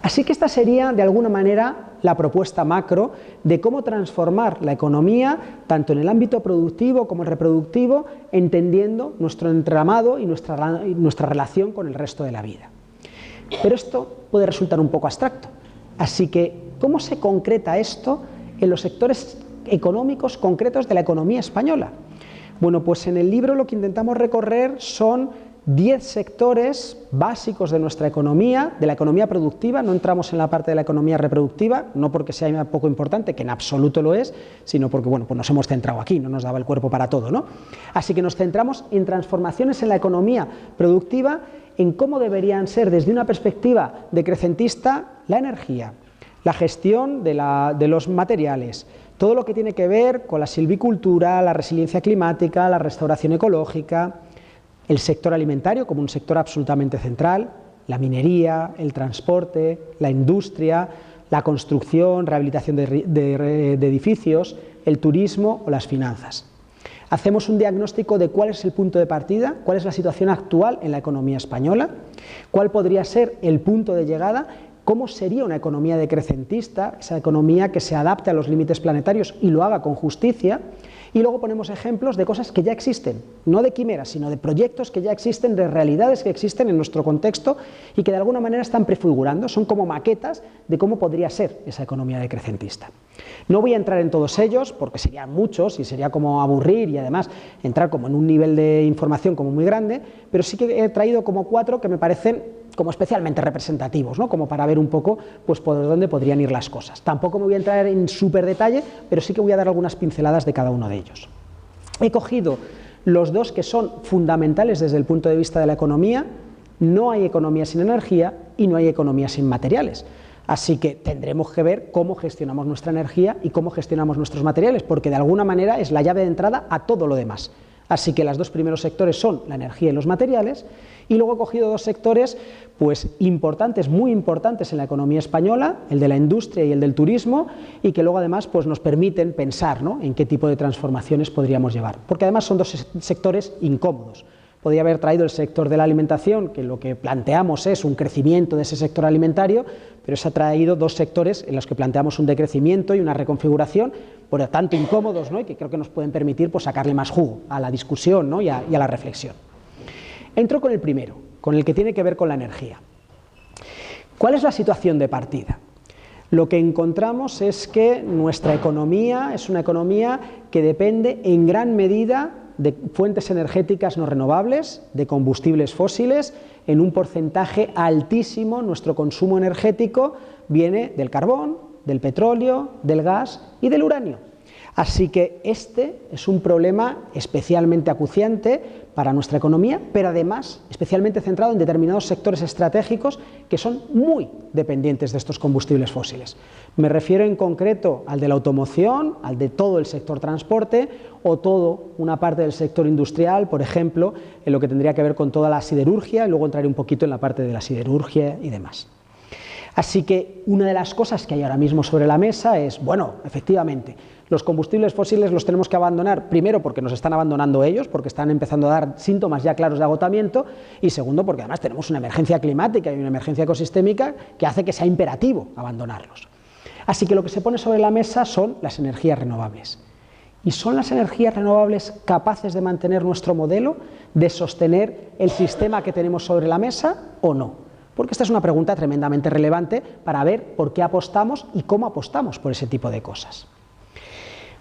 Así que esta sería, de alguna manera, la propuesta macro de cómo transformar la economía, tanto en el ámbito productivo como el reproductivo, entendiendo nuestro entramado y nuestra relación con el resto de la vida. Pero esto puede resultar un poco abstracto. Así que, ¿cómo se concreta esto en los sectores económicos concretos de la economía española? Bueno, pues en el libro lo que intentamos recorrer son 10 sectores básicos de nuestra economía, de la economía productiva. No entramos en la parte de la economía reproductiva, no porque sea poco importante, que en absoluto lo es, sino porque bueno, pues nos hemos centrado aquí, no nos daba el cuerpo para todo, ¿no? Así que nos centramos en transformaciones en la economía productiva, en cómo deberían ser desde una perspectiva decrecentista la energía, la gestión de los materiales, todo lo que tiene que ver con la silvicultura, la resiliencia climática, la restauración ecológica, el sector alimentario como un sector absolutamente central, la minería, el transporte, la industria, la construcción, rehabilitación de edificios, el turismo o las finanzas. Hacemos un diagnóstico de cuál es el punto de partida, cuál es la situación actual en la economía española, cuál podría ser el punto de llegada, cómo sería una economía decrecentista, esa economía que se adapte a los límites planetarios y lo haga con justicia. Y luego ponemos ejemplos de cosas que ya existen, no de quimeras, sino de proyectos que ya existen, de realidades que existen en nuestro contexto y que de alguna manera están prefigurando, son como maquetas de cómo podría ser esa economía decrecentista. No voy a entrar en todos ellos porque serían muchos y sería como aburrir y además entrar como en un nivel de información como muy grande, pero sí que he traído como 4 que me parecen como especialmente representativos, ¿no? Como para ver un poco pues, por dónde podrían ir las cosas. Tampoco me voy a entrar en súper detalle, pero sí que voy a dar algunas pinceladas de cada uno de ellos. He cogido los 2 que son fundamentales desde el punto de vista de la economía. No hay economía sin energía y no hay economía sin materiales. Así que tendremos que ver cómo gestionamos nuestra energía y cómo gestionamos nuestros materiales, porque de alguna manera es la llave de entrada a todo lo demás. Así que los 2 primeros sectores son la energía y los materiales, y luego he cogido 2 sectores pues, importantes, muy importantes en la economía española, el de la industria y el del turismo, y que luego además pues, nos permiten pensar, ¿no?, en qué tipo de transformaciones podríamos llevar, porque además son 2 sectores incómodos. Podría haber traído el sector de la alimentación, que lo que planteamos es un crecimiento de ese sector alimentario, pero se ha traído 2 sectores en los que planteamos un decrecimiento y una reconfiguración, por lo tanto incómodos, ¿no?, y que creo que nos pueden permitir pues, sacarle más jugo a la discusión, ¿no?, y a la reflexión. Entro con el primero, con el que tiene que ver con la energía. ¿Cuál es la situación de partida? Lo que encontramos es que nuestra economía es una economía que depende en gran medida de fuentes energéticas no renovables, de combustibles fósiles. En un porcentaje altísimo nuestro consumo energético viene del carbón, del petróleo, del gas y del uranio. Así que este es un problema especialmente acuciante para nuestra economía, pero además especialmente centrado en determinados sectores estratégicos que son muy dependientes de estos combustibles fósiles. Me refiero en concreto al de la automoción, al de todo el sector transporte o toda una parte del sector industrial, por ejemplo, en lo que tendría que ver con toda la siderurgia, y luego entraré un poquito en la parte de la siderurgia y demás. Así que una de las cosas que hay ahora mismo sobre la mesa es, bueno, efectivamente, los combustibles fósiles los tenemos que abandonar, primero porque nos están abandonando ellos, porque están empezando a dar síntomas ya claros de agotamiento, y segundo porque además tenemos una emergencia climática y una emergencia ecosistémica que hace que sea imperativo abandonarlos. Así que lo que se pone sobre la mesa son las energías renovables. ¿Y son las energías renovables capaces de mantener nuestro modelo, de sostener el sistema que tenemos sobre la mesa o no? Porque esta es una pregunta tremendamente relevante para ver por qué apostamos y cómo apostamos por ese tipo de cosas.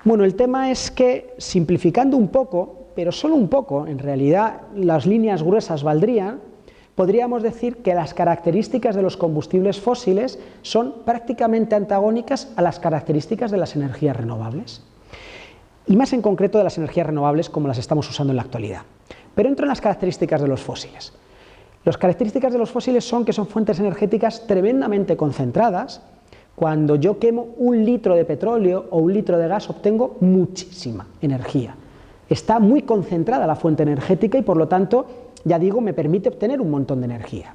Bueno, el tema es que, simplificando un poco, pero solo un poco, en realidad las líneas gruesas valdrían, podríamos decir que las características de los combustibles fósiles son prácticamente antagónicas a las características de las energías renovables. Y más en concreto de las energías renovables como las estamos usando en la actualidad. Pero entro en las características de los fósiles. Las características de los fósiles son que son fuentes energéticas tremendamente concentradas. Cuando yo quemo 1 litro de petróleo o 1 litro de gas obtengo muchísima energía. Está muy concentrada la fuente energética y por lo tanto, ya digo, me permite obtener un montón de energía.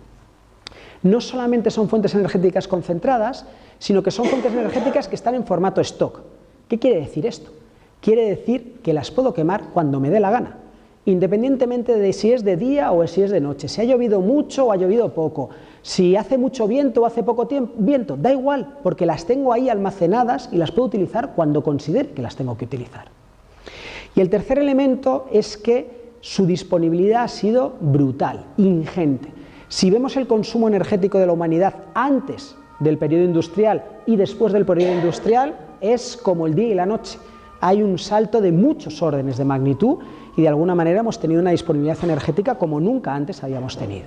No solamente son fuentes energéticas concentradas, sino que son fuentes energéticas que están en formato stock. ¿Qué quiere decir esto? Quiere decir que las puedo quemar cuando me dé la gana. independientemente de si es de día o si es de noche, si ha llovido mucho o ha llovido poco, si hace mucho viento o hace poco viento, da igual, porque las tengo ahí almacenadas y las puedo utilizar cuando considere que las tengo que utilizar. Y el tercer elemento es que su disponibilidad ha sido brutal, ingente. Si vemos el consumo energético de la humanidad antes del periodo industrial y después del periodo industrial, es como el día y la noche. Hay un salto de muchos órdenes de magnitud y de alguna manera hemos tenido una disponibilidad energética como nunca antes habíamos tenido.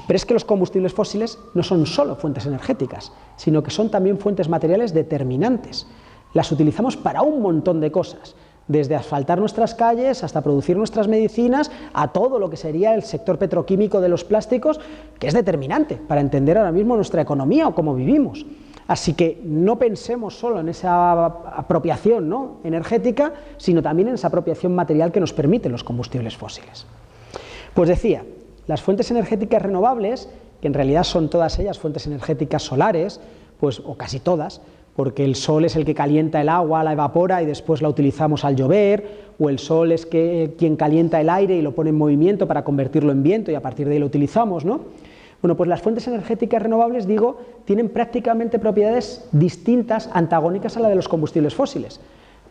Pero es que los combustibles fósiles no son solo fuentes energéticas, sino que son también fuentes materiales determinantes. Las utilizamos para un montón de cosas, desde asfaltar nuestras calles hasta producir nuestras medicinas, a todo lo que sería el sector petroquímico de los plásticos, que es determinante para entender ahora mismo nuestra economía o cómo vivimos. Así que no pensemos solo en esa apropiación, ¿no?, energética, sino también en esa apropiación material que nos permiten los combustibles fósiles. Pues decía, las fuentes energéticas renovables, que en realidad son todas ellas fuentes energéticas solares, pues, o casi todas, porque el sol es el que calienta el agua, la evapora y después la utilizamos al llover, o el sol es quien calienta el aire y lo pone en movimiento para convertirlo en viento y a partir de ahí lo utilizamos, ¿no? Bueno, pues las fuentes energéticas renovables, digo, tienen prácticamente propiedades distintas, antagónicas a la de los combustibles fósiles.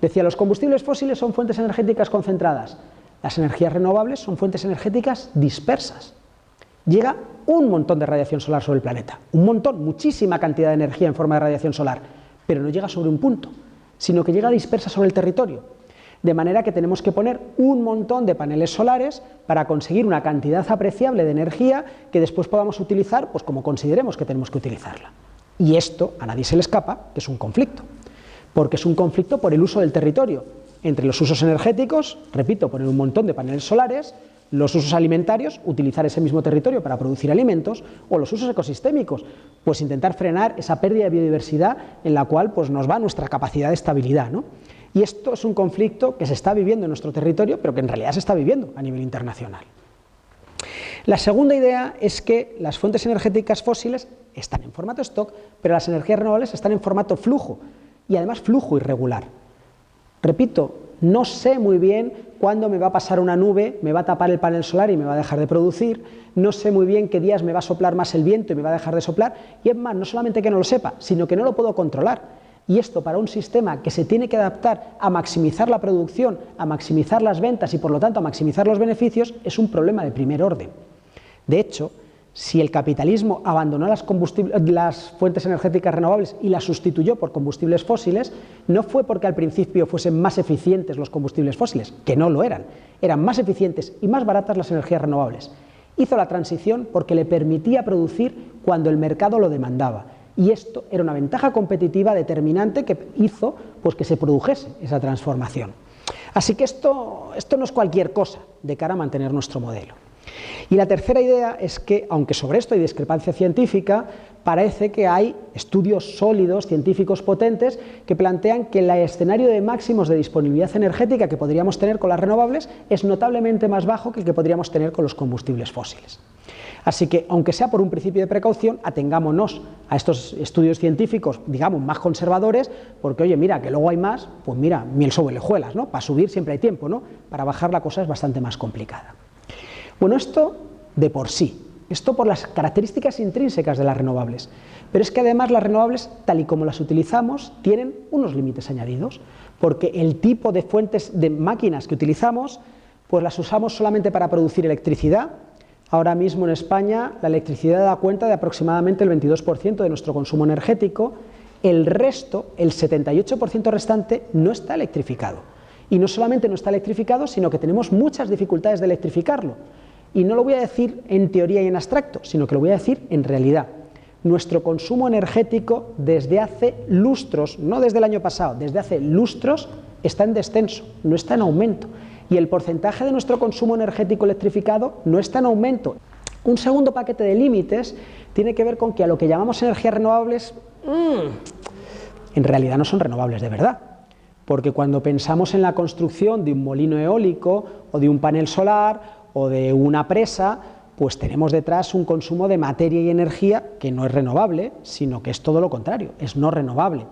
Decía, los combustibles fósiles son fuentes energéticas concentradas, las energías renovables son fuentes energéticas dispersas. Llega un montón de radiación solar sobre el planeta, un montón, muchísima cantidad de energía en forma de radiación solar, pero no llega sobre un punto, sino que llega dispersa sobre el territorio. De manera que tenemos que poner un montón de paneles solares para conseguir una cantidad apreciable de energía que después podamos utilizar pues como consideremos que tenemos que utilizarla. Y esto a nadie se le escapa, que es un conflicto, porque es un conflicto por el uso del territorio, entre los usos energéticos, repito, poner un montón de paneles solares, los usos alimentarios, utilizar ese mismo territorio para producir alimentos, o los usos ecosistémicos, pues intentar frenar esa pérdida de biodiversidad en la cual pues, nos va nuestra capacidad de estabilidad, ¿no? Y esto es un conflicto que se está viviendo en nuestro territorio, pero que en realidad se está viviendo a nivel internacional. La segunda idea es que las fuentes energéticas fósiles están en formato stock, pero las energías renovables están en formato flujo, y además flujo irregular. Repito, no sé muy bien cuándo me va a pasar una nube, me va a tapar el panel solar y me va a dejar de producir, no sé muy bien qué días me va a soplar más el viento y me va a dejar de soplar, y es más, no solamente que no lo sepa, sino que no lo puedo controlar. Y esto para un sistema que se tiene que adaptar a maximizar la producción, a maximizar las ventas y por lo tanto a maximizar los beneficios, es un problema de primer orden. De hecho, si el capitalismo abandonó las fuentes energéticas renovables y las sustituyó por combustibles fósiles, no fue porque al principio fuesen más eficientes los combustibles fósiles, que no lo eran más eficientes y más baratas las energías renovables. Hizo la transición porque le permitía producir cuando el mercado lo demandaba. Y esto era una ventaja competitiva determinante que hizo pues, que se produjese esa transformación. Así que esto no es cualquier cosa de cara a mantener nuestro modelo. Y la tercera idea es que, aunque sobre esto hay discrepancia científica, parece que hay estudios sólidos, científicos potentes, que plantean que el escenario de máximos de disponibilidad energética que podríamos tener con las renovables es notablemente más bajo que el que podríamos tener con los combustibles fósiles. Así que, aunque sea por un principio de precaución, atengámonos a estos estudios científicos, digamos, más conservadores, porque, oye, mira, que luego hay más, pues mira, miel sobre hojuelas, ¿no? Para subir siempre hay tiempo, ¿no? Para bajar la cosa es bastante más complicada. Bueno, esto de por sí, esto por las características intrínsecas de las renovables, pero es que además las renovables, tal y como las utilizamos, tienen unos límites añadidos, porque el tipo de fuentes de máquinas que utilizamos, pues las usamos solamente para producir electricidad. Ahora mismo en España la electricidad da cuenta de aproximadamente el 22% de nuestro consumo energético, el resto, el 78% restante, no está electrificado. Y no solamente no está electrificado, sino que tenemos muchas dificultades de electrificarlo. Y no lo voy a decir en teoría y en abstracto, sino que lo voy a decir en realidad. Nuestro consumo energético desde hace lustros, no desde el año pasado, desde hace lustros, está en descenso, no está en aumento. Y el porcentaje de nuestro consumo energético electrificado no está en aumento. Un segundo paquete de límites tiene que ver con que a lo que llamamos energías renovables, en realidad no son renovables de verdad. Porque cuando pensamos en la construcción de un molino eólico o de un panel solar o de una presa, pues tenemos detrás un consumo de materia y energía que no es renovable, sino que es todo lo contrario, es no renovable.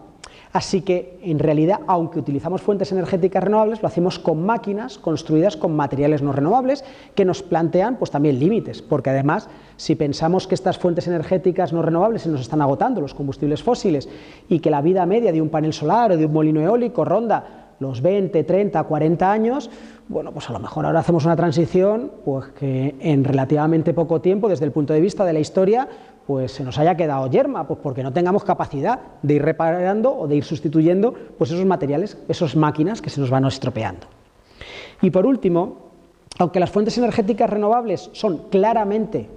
Así que, en realidad, aunque utilizamos fuentes energéticas renovables, lo hacemos con máquinas construidas con materiales no renovables que nos plantean pues, también límites, porque además, si pensamos que estas fuentes energéticas no renovables se nos están agotando, los combustibles fósiles, y que la vida media de un panel solar o de un molino eólico ronda los 20, 30, 40 años, bueno, pues a lo mejor ahora hacemos una transición pues que en relativamente poco tiempo, desde el punto de vista de la historia, pues se nos haya quedado yerma, pues porque no tengamos capacidad de ir reparando o de ir sustituyendo pues esos materiales, esas máquinas que se nos van estropeando. Y por último, aunque las fuentes energéticas renovables son claramente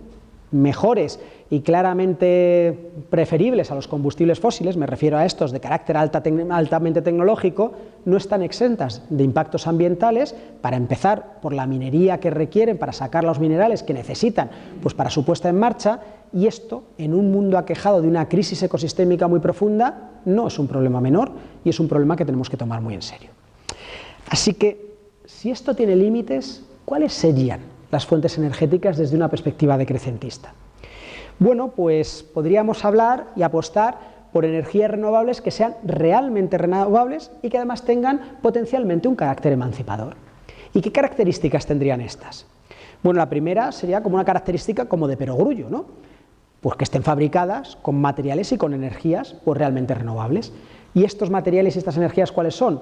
mejores y claramente preferibles a los combustibles fósiles, me refiero a estos de carácter altamente tecnológico, no están exentas de impactos ambientales, para empezar por la minería que requieren para sacar los minerales que necesitan pues para su puesta en marcha, y esto, en un mundo aquejado de una crisis ecosistémica muy profunda, no es un problema menor y es un problema que tenemos que tomar muy en serio. Así que, si esto tiene límites, ¿cuáles serían las fuentes energéticas desde una perspectiva decrecentista? Bueno, pues podríamos hablar y apostar por energías renovables que sean realmente renovables y que además tengan potencialmente un carácter emancipador. ¿Y qué características tendrían estas? Bueno, la primera sería como una característica como de perogrullo, ¿no? Pues que estén fabricadas con materiales y con energías pues realmente renovables. ¿Y estos materiales y estas energías cuáles son?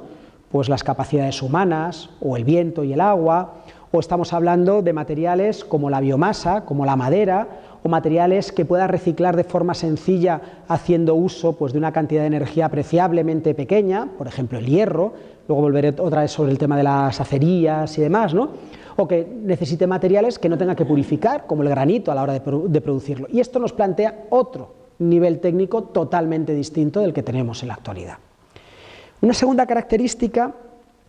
Pues las capacidades humanas, o el viento y el agua, o estamos hablando de materiales como la biomasa, como la madera, o materiales que pueda reciclar de forma sencilla haciendo uso pues, de una cantidad de energía apreciablemente pequeña, por ejemplo el hierro, luego volveré otra vez sobre el tema de las acerías y demás, ¿no? O que necesite materiales que no tenga que purificar, como el granito a la hora de producirlo. Y esto nos plantea otro nivel técnico totalmente distinto del que tenemos en la actualidad. Una segunda característica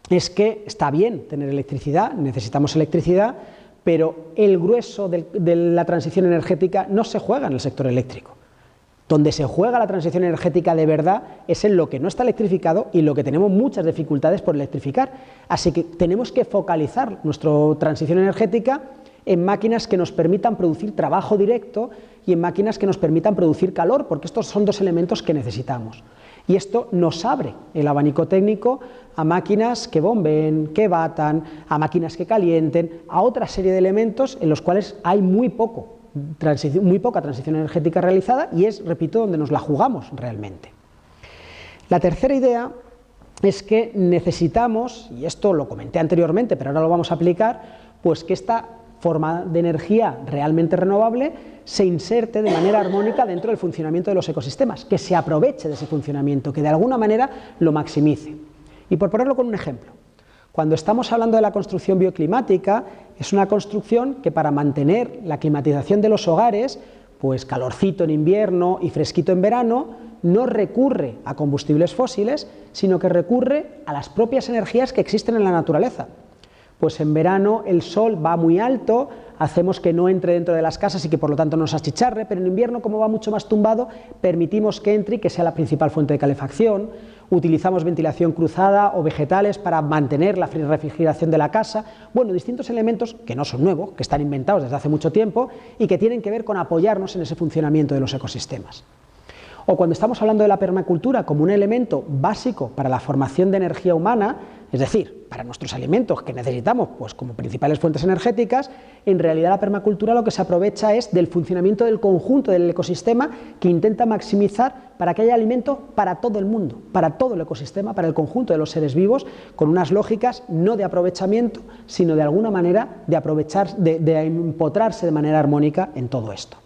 es que está bien tener electricidad, necesitamos electricidad, pero el grueso de la transición energética no se juega en el sector eléctrico. Donde se juega la transición energética de verdad es en lo que no está electrificado y lo que tenemos muchas dificultades por electrificar. Así que tenemos que focalizar nuestra transición energética en máquinas que nos permitan producir trabajo directo y en máquinas que nos permitan producir calor, porque estos son dos elementos que necesitamos. Y esto nos abre el abanico técnico a máquinas que bomben, que batan, a máquinas que calienten, a otra serie de elementos en los cuales hay muy poca transición energética realizada y es, repito, donde nos la jugamos realmente. La tercera idea es que necesitamos, y esto lo comenté anteriormente, pero ahora lo vamos a aplicar, pues que esta forma de energía realmente renovable se inserte de manera armónica dentro del funcionamiento de los ecosistemas, que se aproveche de ese funcionamiento, que de alguna manera lo maximice. Y por ponerlo con un ejemplo, cuando estamos hablando de la construcción bioclimática, es una construcción que para mantener la climatización de los hogares, pues calorcito en invierno y fresquito en verano, no recurre a combustibles fósiles, sino que recurre a las propias energías que existen en la naturaleza. Pues en verano el sol va muy alto, hacemos que no entre dentro de las casas y que por lo tanto nos achicharre, pero en invierno, como va mucho más tumbado, permitimos que entre y que sea la principal fuente de calefacción. Utilizamos ventilación cruzada o vegetales para mantener la refrigeración de la casa. Bueno, distintos elementos que no son nuevos, que están inventados desde hace mucho tiempo y que tienen que ver con apoyarnos en ese funcionamiento de los ecosistemas. O cuando estamos hablando de la permacultura como un elemento básico para la formación de energía humana, es decir, para nuestros alimentos que necesitamos pues, como principales fuentes energéticas, en realidad la permacultura lo que se aprovecha es del funcionamiento del conjunto del ecosistema que intenta maximizar para que haya alimento para todo el mundo, para todo el ecosistema, para el conjunto de los seres vivos, con unas lógicas no de aprovechamiento, sino de alguna manera de aprovechar, de empotrarse de manera armónica en todo esto.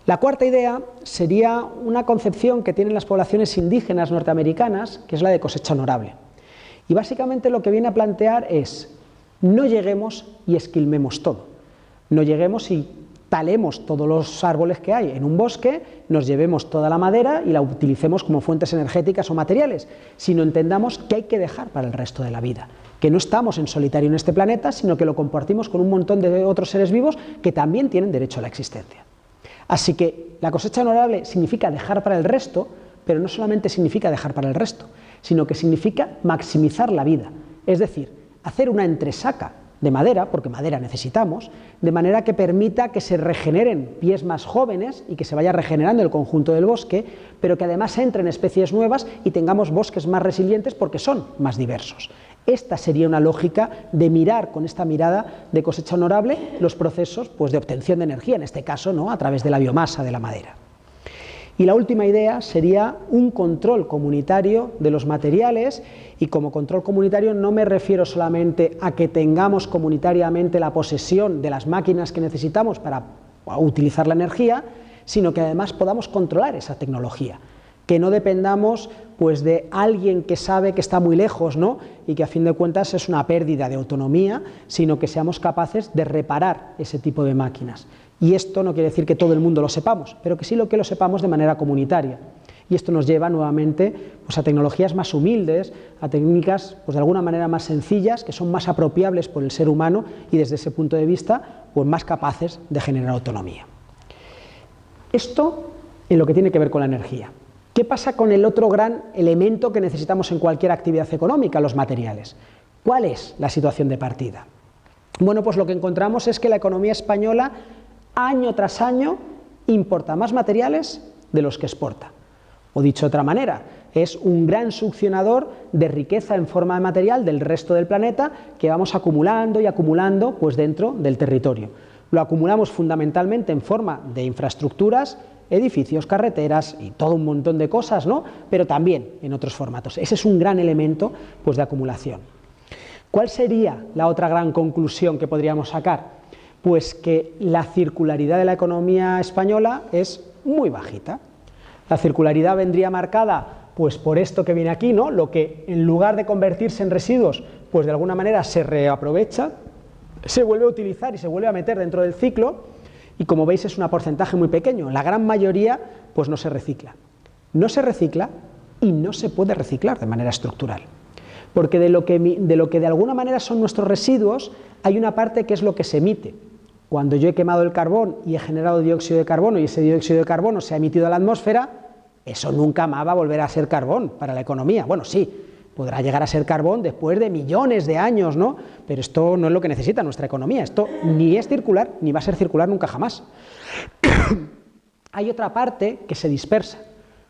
La cuarta idea sería una concepción que tienen las poblaciones indígenas norteamericanas, que es la de cosecha honorable. Y básicamente lo que viene a plantear es, no lleguemos y esquilmemos todo. No lleguemos y talemos todos los árboles que hay en un bosque, nos llevemos toda la madera y la utilicemos como fuentes energéticas o materiales, sino entendamos que hay que dejar para el resto de la vida, que no estamos en solitario en este planeta, sino que lo compartimos con un montón de otros seres vivos que también tienen derecho a la existencia. Así que la cosecha honorable significa dejar para el resto, pero no solamente significa dejar para el resto, sino que significa maximizar la vida, es decir, hacer una entresaca de madera, porque madera necesitamos, de manera que permita que se regeneren pies más jóvenes y que se vaya regenerando el conjunto del bosque, pero que además entren especies nuevas y tengamos bosques más resilientes porque son más diversos. Esta sería una lógica de mirar con esta mirada de cosecha honorable los procesos pues, de obtención de energía, en este caso, ¿no?, a través de la biomasa de la madera. Y la última idea sería un control comunitario de los materiales, y como control comunitario no me refiero solamente a que tengamos comunitariamente la posesión de las máquinas que necesitamos para utilizar la energía, sino que además podamos controlar esa tecnología, que no dependamos pues, de alguien que sabe que está muy lejos, ¿no?, y que a fin de cuentas es una pérdida de autonomía, sino que seamos capaces de reparar ese tipo de máquinas. Y esto no quiere decir que todo el mundo lo sepamos, pero que sí que lo sepamos de manera comunitaria. Y esto nos lleva nuevamente pues, a tecnologías más humildes, a técnicas pues, de alguna manera más sencillas, que son más apropiables por el ser humano y desde ese punto de vista pues, más capaces de generar autonomía. Esto en lo que tiene que ver con la energía. ¿Qué pasa con el otro gran elemento que necesitamos en cualquier actividad económica, los materiales? ¿Cuál es la situación de partida? Bueno, pues lo que encontramos es que la economía española año tras año importa más materiales de los que exporta. O dicho de otra manera, es un gran succionador de riqueza en forma de material del resto del planeta que vamos acumulando y acumulando pues, dentro del territorio. Lo acumulamos fundamentalmente en forma de infraestructuras, edificios, carreteras y todo un montón de cosas, ¿no?, pero también en otros formatos. Ese es un gran elemento pues, de acumulación. ¿Cuál sería la otra gran conclusión que podríamos sacar? Pues que la circularidad de la economía española es muy bajita. La circularidad vendría marcada pues por esto que viene aquí, ¿no?, lo que en lugar de convertirse en residuos, pues de alguna manera se reaprovecha, se vuelve a utilizar y se vuelve a meter dentro del ciclo, y como veis es un porcentaje muy pequeño. La gran mayoría pues no se recicla. No se recicla y no se puede reciclar de manera estructural. Porque de lo que de alguna manera son nuestros residuos, hay una parte que es lo que se emite. Cuando yo he quemado el carbón y he generado dióxido de carbono y ese dióxido de carbono se ha emitido a la atmósfera, eso nunca más va a volver a ser carbón para la economía. Bueno, sí, podrá llegar a ser carbón después de millones de años, ¿no?, pero esto no es lo que necesita nuestra economía. Esto ni es circular ni va a ser circular nunca jamás. Hay otra parte que se dispersa.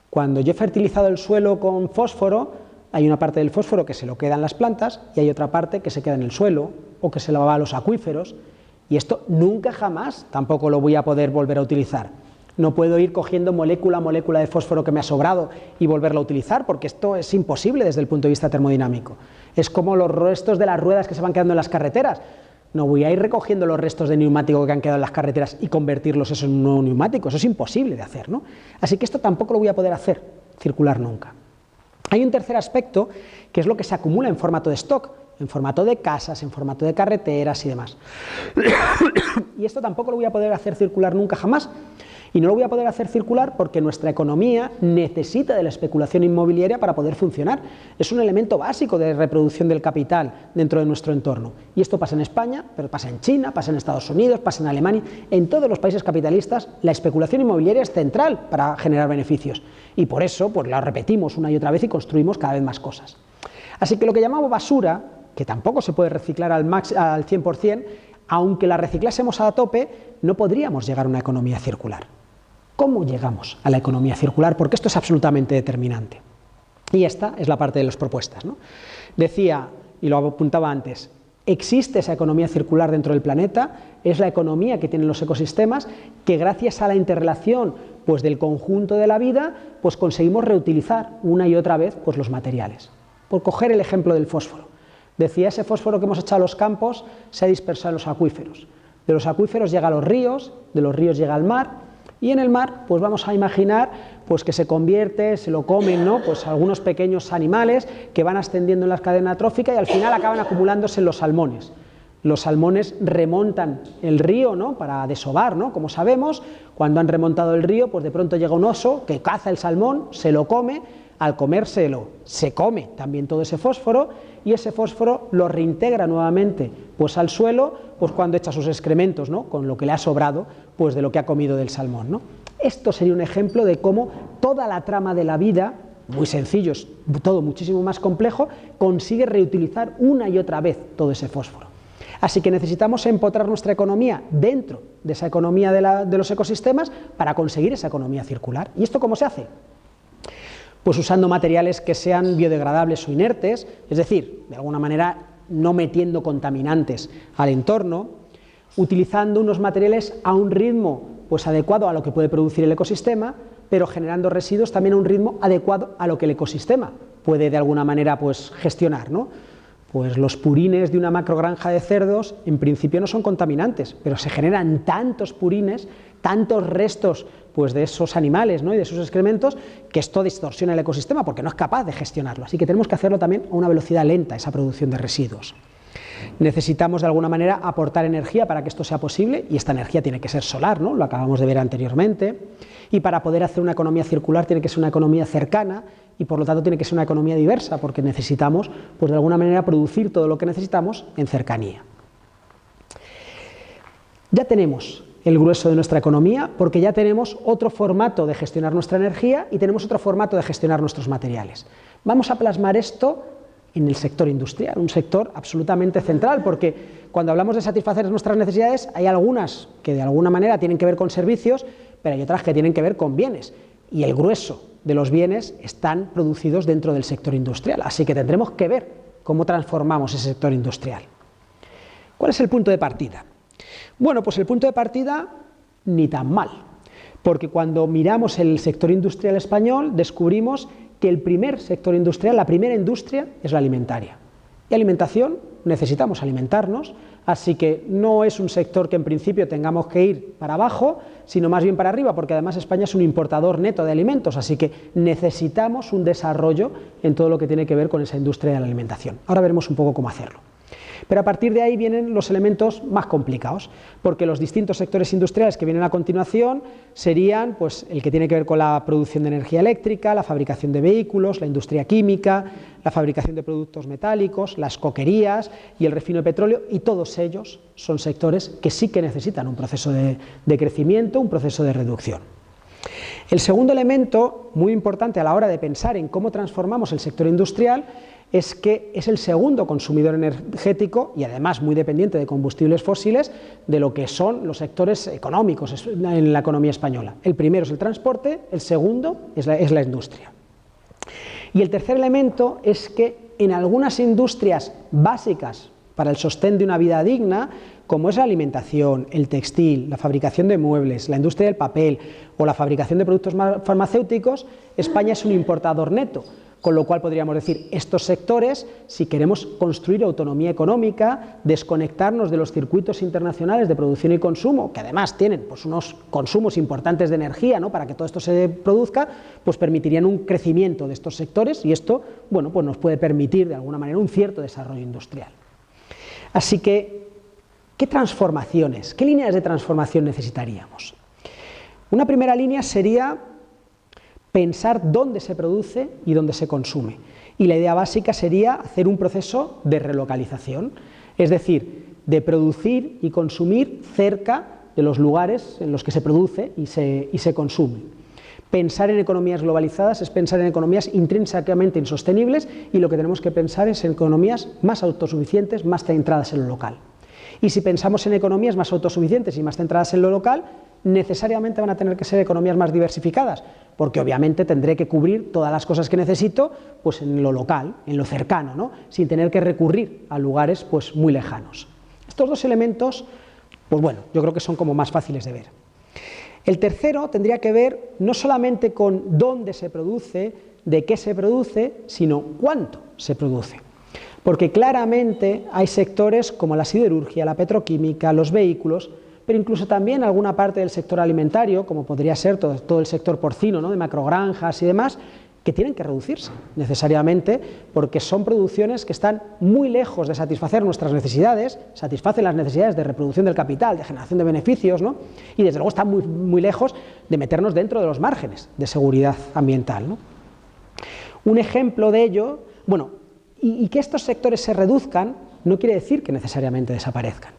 Cuando yo he fertilizado el suelo con fósforo, hay una parte del fósforo que se lo queda en las plantas y hay otra parte que se queda en el suelo o que se lo va a los acuíferos. Y esto nunca jamás tampoco lo voy a poder volver a utilizar. No puedo ir cogiendo molécula a molécula de fósforo que me ha sobrado y volverlo a utilizar, porque esto es imposible desde el punto de vista termodinámico. Es como los restos de las ruedas que se van quedando en las carreteras. No voy a ir recogiendo los restos de neumático que han quedado en las carreteras y convertirlos eso en un nuevo neumático. Eso es imposible de hacer, ¿no? Así que esto tampoco lo voy a poder hacer, circular nunca. Hay un tercer aspecto, que es lo que se acumula en formato de stock, en formato de casas, en formato de carreteras y demás. Y esto tampoco lo voy a poder hacer circular nunca jamás. Y no lo voy a poder hacer circular porque nuestra economía necesita de la especulación inmobiliaria para poder funcionar. Es un elemento básico de reproducción del capital dentro de nuestro entorno. Y esto pasa en España, pero pasa en China, pasa en Estados Unidos, pasa en Alemania. En todos los países capitalistas la especulación inmobiliaria es central para generar beneficios. Y por eso pues, la repetimos una y otra vez y construimos cada vez más cosas. Así que lo que llamamos basura, que tampoco se puede reciclar al 100%, aunque la reciclásemos a tope, no podríamos llegar a una economía circular. ¿Cómo llegamos a la economía circular? Porque esto es absolutamente determinante. Y esta es la parte de las propuestas, ¿no? Decía, y lo apuntaba antes, existe esa economía circular dentro del planeta, es la economía que tienen los ecosistemas, que gracias a la interrelación pues, del conjunto de la vida, pues conseguimos reutilizar una y otra vez pues, los materiales. Por coger el ejemplo del fósforo. Decía, ese fósforo que hemos echado a los campos se ha dispersado en los acuíferos. De los acuíferos llega a los ríos, de los ríos llega al mar, y en el mar, pues vamos a imaginar pues que se convierte, se lo comen, ¿no? Pues algunos pequeños animales que van ascendiendo en la cadena trófica y al final acaban acumulándose en los salmones. Los salmones remontan el río, ¿no? Para desovar, ¿no? Como sabemos, cuando han remontado el río, pues de pronto llega un oso que caza el salmón, se lo come, al comérselo se come también todo ese fósforo y ese fósforo lo reintegra nuevamente pues al suelo pues cuando echa sus excrementos, ¿no? Con lo que le ha sobrado pues de lo que ha comido del salmón, ¿no? Esto sería un ejemplo de cómo toda la trama de la vida, muy sencillo, es todo muchísimo más complejo, consigue reutilizar una y otra vez todo ese fósforo. Así que necesitamos empotrar nuestra economía dentro de esa economía de los ecosistemas para conseguir esa economía circular. ¿Y esto cómo se hace? Pues usando materiales que sean biodegradables o inertes, es decir, de alguna manera no metiendo contaminantes al entorno, utilizando unos materiales a un ritmo pues adecuado a lo que puede producir el ecosistema, pero generando residuos también a un ritmo adecuado a lo que el ecosistema puede de alguna manera pues gestionar, ¿no? Pues los purines de una macrogranja de cerdos en principio no son contaminantes, pero se generan tantos purines, tantos restos pues de esos animales, ¿no? Y de sus excrementos, que esto distorsiona el ecosistema porque no es capaz de gestionarlo. Así que tenemos que hacerlo también a una velocidad lenta, esa producción de residuos. Necesitamos de alguna manera aportar energía para que esto sea posible, y esta energía tiene que ser solar, ¿no? Lo acabamos de ver anteriormente, y para poder hacer una economía circular tiene que ser una economía cercana y por lo tanto tiene que ser una economía diversa, porque necesitamos pues de alguna manera producir todo lo que necesitamos en cercanía. Ya tenemos el grueso de nuestra economía porque ya tenemos otro formato de gestionar nuestra energía y tenemos otro formato de gestionar nuestros materiales. Vamos a plasmar esto en el sector industrial, un sector absolutamente central, porque cuando hablamos de satisfacer nuestras necesidades hay algunas que de alguna manera tienen que ver con servicios, pero hay otras que tienen que ver con bienes, y el grueso de los bienes están producidos dentro del sector industrial, así que tendremos que ver cómo transformamos ese sector industrial. ¿Cuál es el punto de partida? Bueno, pues el punto de partida ni tan mal, porque cuando miramos el sector industrial español descubrimos que el primer sector industrial, la primera industria, es la alimentaria. Y alimentación, necesitamos alimentarnos, así que no es un sector que en principio tengamos que ir para abajo, sino más bien para arriba, porque además España es un importador neto de alimentos, así que necesitamos un desarrollo en todo lo que tiene que ver con esa industria de la alimentación. Ahora veremos un poco cómo hacerlo. Pero a partir de ahí vienen los elementos más complicados, porque los distintos sectores industriales que vienen a continuación serían pues, el que tiene que ver con la producción de energía eléctrica, la fabricación de vehículos, la industria química, la fabricación de productos metálicos, las coquerías y el refino de petróleo, y todos ellos son sectores que sí que necesitan un proceso de crecimiento, un proceso de reducción. El segundo elemento muy importante a la hora de pensar en cómo transformamos el sector industrial es que es el segundo consumidor energético y además muy dependiente de combustibles fósiles de lo que son los sectores económicos en la economía española. El primero es el transporte, el segundo es la industria. Y el tercer elemento es que en algunas industrias básicas para el sostén de una vida digna, como es la alimentación, el textil, la fabricación de muebles, la industria del papel o la fabricación de productos farmacéuticos, España es un importador neto. Con lo cual podríamos decir, estos sectores, si queremos construir autonomía económica, desconectarnos de los circuitos internacionales de producción y consumo, que además tienen pues, unos consumos importantes de energía, ¿no? Para que todo esto se produzca, pues permitirían un crecimiento de estos sectores y esto bueno, pues nos puede permitir de alguna manera un cierto desarrollo industrial. Así que, ¿qué transformaciones, qué líneas de transformación necesitaríamos? Una primera línea sería pensar dónde se produce y dónde se consume. Y la idea básica sería hacer un proceso de relocalización, es decir, de producir y consumir cerca de los lugares en los que se produce y se consume. Pensar en economías globalizadas es pensar en economías intrínsecamente insostenibles y lo que tenemos que pensar es en economías más autosuficientes, más centradas en lo local. Y si pensamos en economías más autosuficientes y más centradas en lo local, necesariamente van a tener que ser economías más diversificadas, porque obviamente tendré que cubrir todas las cosas que necesito pues en lo local, en lo cercano, ¿no? Sin tener que recurrir a lugares pues muy lejanos. Estos dos elementos, pues bueno, yo creo que son como más fáciles de ver. El tercero tendría que ver no solamente con dónde se produce, de qué se produce, sino cuánto se produce. Porque claramente hay sectores como la siderurgia, la petroquímica, los vehículos, pero incluso también alguna parte del sector alimentario, como podría ser todo el sector porcino, ¿no? De macrogranjas y demás, que tienen que reducirse necesariamente porque son producciones que están muy lejos de satisfacer nuestras necesidades, satisfacen las necesidades de reproducción del capital, de generación de beneficios, ¿no? Y desde luego están muy lejos de meternos dentro de los márgenes de seguridad ambiental, ¿no? Un ejemplo de ello, bueno, y que estos sectores se reduzcan no quiere decir que necesariamente desaparezcan.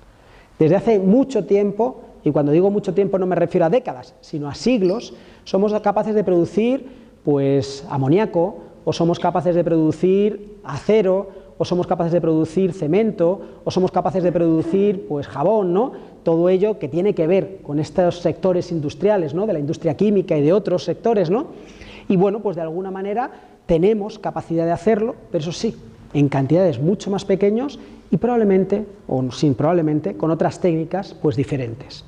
Desde hace mucho tiempo, y cuando digo mucho tiempo no me refiero a décadas, sino a siglos, somos capaces de producir pues amoníaco, o somos capaces de producir acero, o somos capaces de producir cemento, o somos capaces de producir pues, jabón, ¿no? Todo ello que tiene que ver con estos sectores industriales, ¿no? De la industria química y de otros sectores, ¿no? Y bueno, pues de alguna manera tenemos capacidad de hacerlo, pero eso sí, en cantidades mucho más pequeños y probablemente, o sin probablemente, con otras técnicas pues diferentes.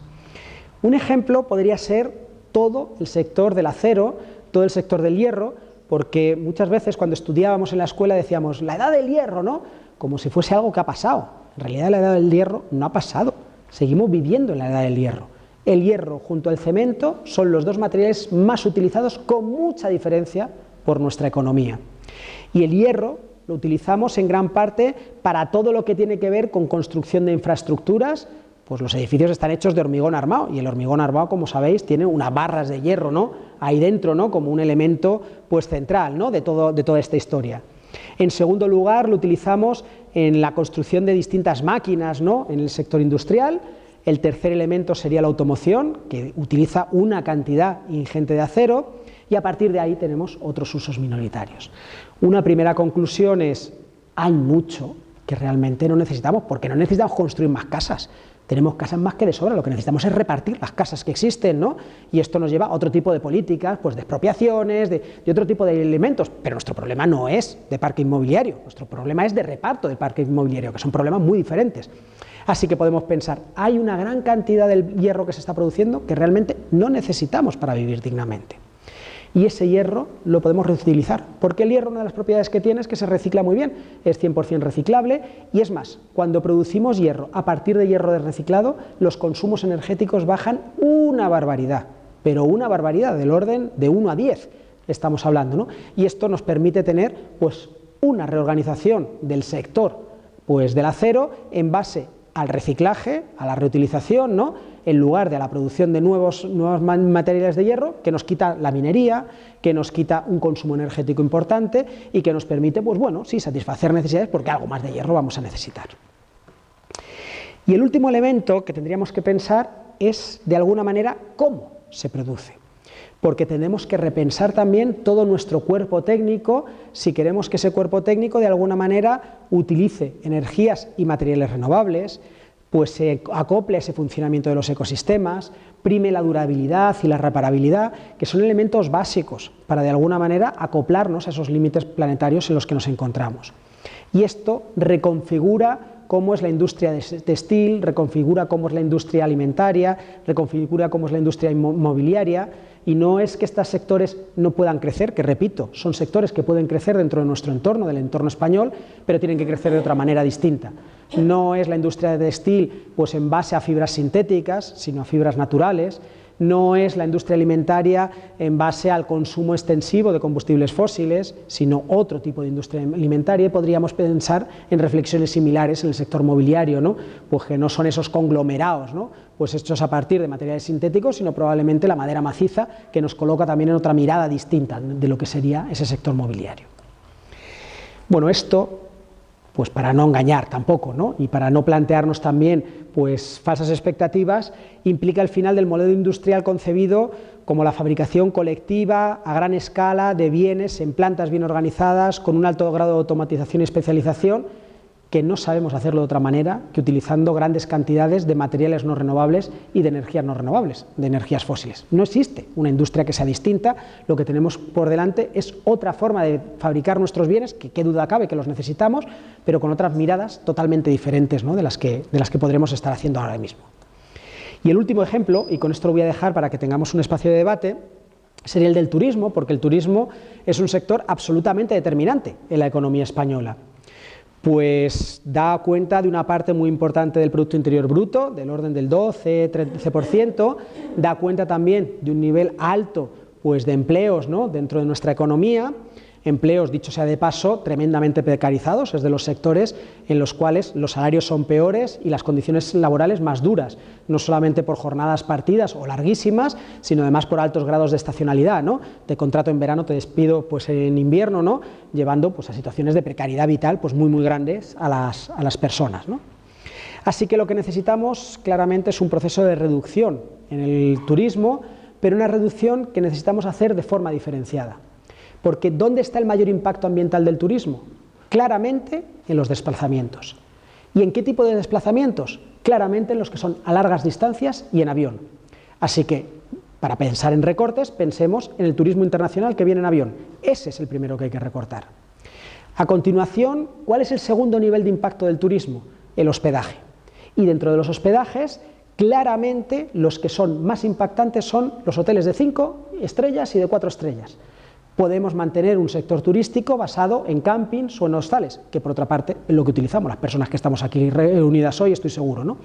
Un ejemplo podría ser todo el sector del acero, todo el sector del hierro, porque muchas veces cuando estudiábamos en la escuela decíamos la edad del hierro, ¿no? Como si fuese algo que ha pasado. En realidad la edad del hierro no ha pasado, seguimos viviendo en la edad del hierro. El hierro junto al cemento son los dos materiales más utilizados con mucha diferencia por nuestra economía. Y el hierro lo utilizamos en gran parte para todo lo que tiene que ver con construcción de infraestructuras. Pues los edificios están hechos de hormigón armado y el hormigón armado, como sabéis, tiene unas barras de hierro, ¿no? Ahí dentro, ¿no? Como un elemento pues, central, ¿no? de toda esta historia. En segundo lugar, lo utilizamos en la construcción de distintas máquinas, ¿no? En el sector industrial. El tercer elemento sería la automoción, que utiliza una cantidad ingente de acero, y a partir de ahí tenemos otros usos minoritarios. Una primera conclusión es, hay mucho que realmente no necesitamos, porque no necesitamos construir más casas. Tenemos casas más que de sobra, lo que necesitamos es repartir las casas que existen, ¿no? Y esto nos lleva a otro tipo de políticas, pues de expropiaciones, de otro tipo de elementos, pero nuestro problema no es de parque inmobiliario, nuestro problema es de reparto del parque inmobiliario, que son problemas muy diferentes. Así que podemos pensar, hay una gran cantidad del hierro que se está produciendo que realmente no necesitamos para vivir dignamente. Y ese hierro lo podemos reutilizar, porque el hierro, una de las propiedades que tiene es que se recicla muy bien, es 100% reciclable, y es más, cuando producimos hierro a partir de hierro reciclado, los consumos energéticos bajan una barbaridad, pero una barbaridad del orden de 1 a 10 estamos hablando, ¿no? Y esto nos permite tener pues, una reorganización del sector pues, del acero en base al reciclaje, a la reutilización, ¿no? En lugar de a la producción de nuevos materiales de hierro, que nos quita la minería, que nos quita un consumo energético importante y que nos permite, pues bueno, sí, satisfacer necesidades porque algo más de hierro vamos a necesitar. Y el último elemento que tendríamos que pensar es, de alguna manera, cómo se produce. Porque tenemos que repensar también todo nuestro cuerpo técnico si queremos que ese cuerpo técnico, de alguna manera, utilice energías y materiales renovables, pues se acople a ese funcionamiento de los ecosistemas, prime la durabilidad y la reparabilidad, que son elementos básicos para de alguna manera acoplarnos a esos límites planetarios en los que nos encontramos. Y esto reconfigura cómo es la industria textil, reconfigura cómo es la industria alimentaria, reconfigura cómo es la industria inmobiliaria, y no es que estos sectores no puedan crecer, que repito, son sectores que pueden crecer dentro de nuestro entorno, del entorno español, pero tienen que crecer de otra manera distinta. No es la industria textil pues en base a fibras sintéticas, sino a fibras naturales. No es la industria alimentaria en base al consumo extensivo de combustibles fósiles, sino otro tipo de industria alimentaria. Podríamos pensar en reflexiones similares en el sector mobiliario, ¿no? Pues que no son esos conglomerados, ¿no? Pues hechos a partir de materiales sintéticos, sino probablemente la madera maciza, que nos coloca también en otra mirada distinta de lo que sería ese sector mobiliario. Bueno, esto, pues para no engañar tampoco, ¿no? Y para no plantearnos también pues, falsas expectativas, implica el final del modelo industrial concebido como la fabricación colectiva a gran escala de bienes en plantas bien organizadas, con un alto grado de automatización y especialización, que no sabemos hacerlo de otra manera que utilizando grandes cantidades de materiales no renovables y de energías no renovables, de energías fósiles. No existe una industria que sea distinta, lo que tenemos por delante es otra forma de fabricar nuestros bienes, que qué duda cabe que los necesitamos, pero con otras miradas totalmente diferentes, ¿no? de las que podremos estar haciendo ahora mismo. Y el último ejemplo, y con esto lo voy a dejar para que tengamos un espacio de debate, sería el del turismo, porque el turismo es un sector absolutamente determinante en la economía española. Pues da cuenta de una parte muy importante del Producto Interior Bruto, del orden del 12-13%, da cuenta también de un nivel alto pues, de empleos, ¿no? dentro de nuestra economía, empleos, dicho sea de paso, tremendamente precarizados, es de los sectores en los cuales los salarios son peores y las condiciones laborales más duras, no solamente por jornadas partidas o larguísimas, sino además por altos grados de estacionalidad, ¿no? Te contrato en verano, te despido pues, en invierno, ¿no? Llevando pues, a situaciones de precariedad vital pues, muy, muy grandes a las personas, ¿no? Así que lo que necesitamos claramente es un proceso de reducción en el turismo, pero una reducción que necesitamos hacer de forma diferenciada. Porque ¿dónde está el mayor impacto ambiental del turismo? Claramente en los desplazamientos. ¿Y en qué tipo de desplazamientos? Claramente en los que son a largas distancias y en avión. Así que, para pensar en recortes, pensemos en el turismo internacional que viene en avión. Ese es el primero que hay que recortar. A continuación, ¿cuál es el segundo nivel de impacto del turismo? El hospedaje. Y dentro de los hospedajes, claramente los que son más impactantes son los hoteles de 5 estrellas y de 4 estrellas. Podemos mantener un sector turístico basado en campings o en hostales, que por otra parte es lo que utilizamos las personas que estamos aquí reunidas hoy, estoy seguro, ¿no?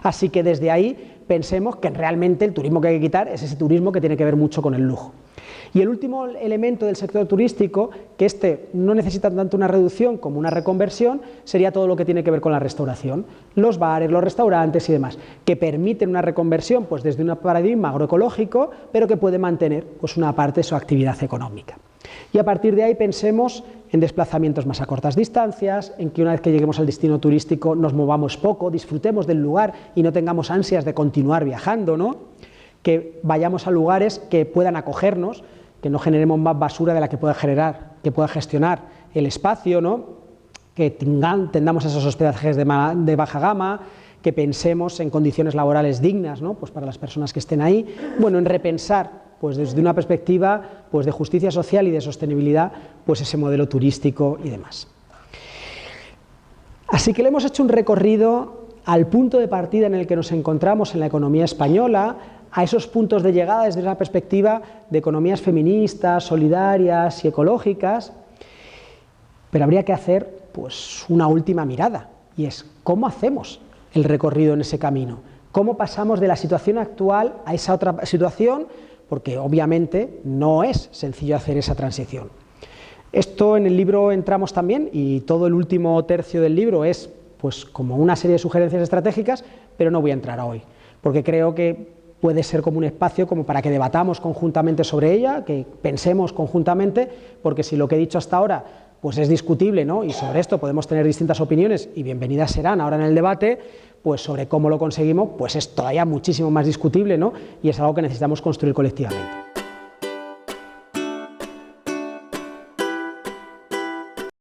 Así que desde ahí pensemos que realmente el turismo que hay que quitar es ese turismo que tiene que ver mucho con el lujo. Y el último elemento del sector turístico, que este no necesita tanto una reducción como una reconversión, sería todo lo que tiene que ver con la restauración, los bares, los restaurantes y demás, que permiten una reconversión pues desde un paradigma agroecológico, pero que puede mantener pues una parte de su actividad económica. Y a partir de ahí pensemos en desplazamientos más a cortas distancias, en que una vez que lleguemos al destino turístico nos movamos poco, disfrutemos del lugar y no tengamos ansias de continuar viajando, ¿no? Que vayamos a lugares que puedan acogernos, que no generemos más basura de la que pueda gestionar el espacio, ¿no? Que tendamos esos hospedajes de baja gama, que pensemos en condiciones laborales dignas, ¿no? Pues para las personas que estén ahí, bueno, en repensar pues desde una perspectiva pues de justicia social y de sostenibilidad pues ese modelo turístico y demás. Así que le hemos hecho un recorrido al punto de partida en el que nos encontramos en la economía española, a esos puntos de llegada desde una perspectiva de economías feministas, solidarias y ecológicas, pero habría que hacer pues una última mirada, y es ¿cómo hacemos el recorrido en ese camino? ¿Cómo pasamos de la situación actual a esa otra situación? Porque obviamente no es sencillo hacer esa transición. Esto en el libro entramos también, y todo el último tercio del libro es pues como una serie de sugerencias estratégicas, pero no voy a entrar hoy, porque creo que puede ser como un espacio como para que debatamos conjuntamente sobre ella, que pensemos conjuntamente, porque si lo que he dicho hasta ahora pues es discutible, ¿no? Y sobre esto podemos tener distintas opiniones, y bienvenidas serán ahora en el debate, pues sobre cómo lo conseguimos, pues es todavía muchísimo más discutible, ¿no? Y es algo que necesitamos construir colectivamente.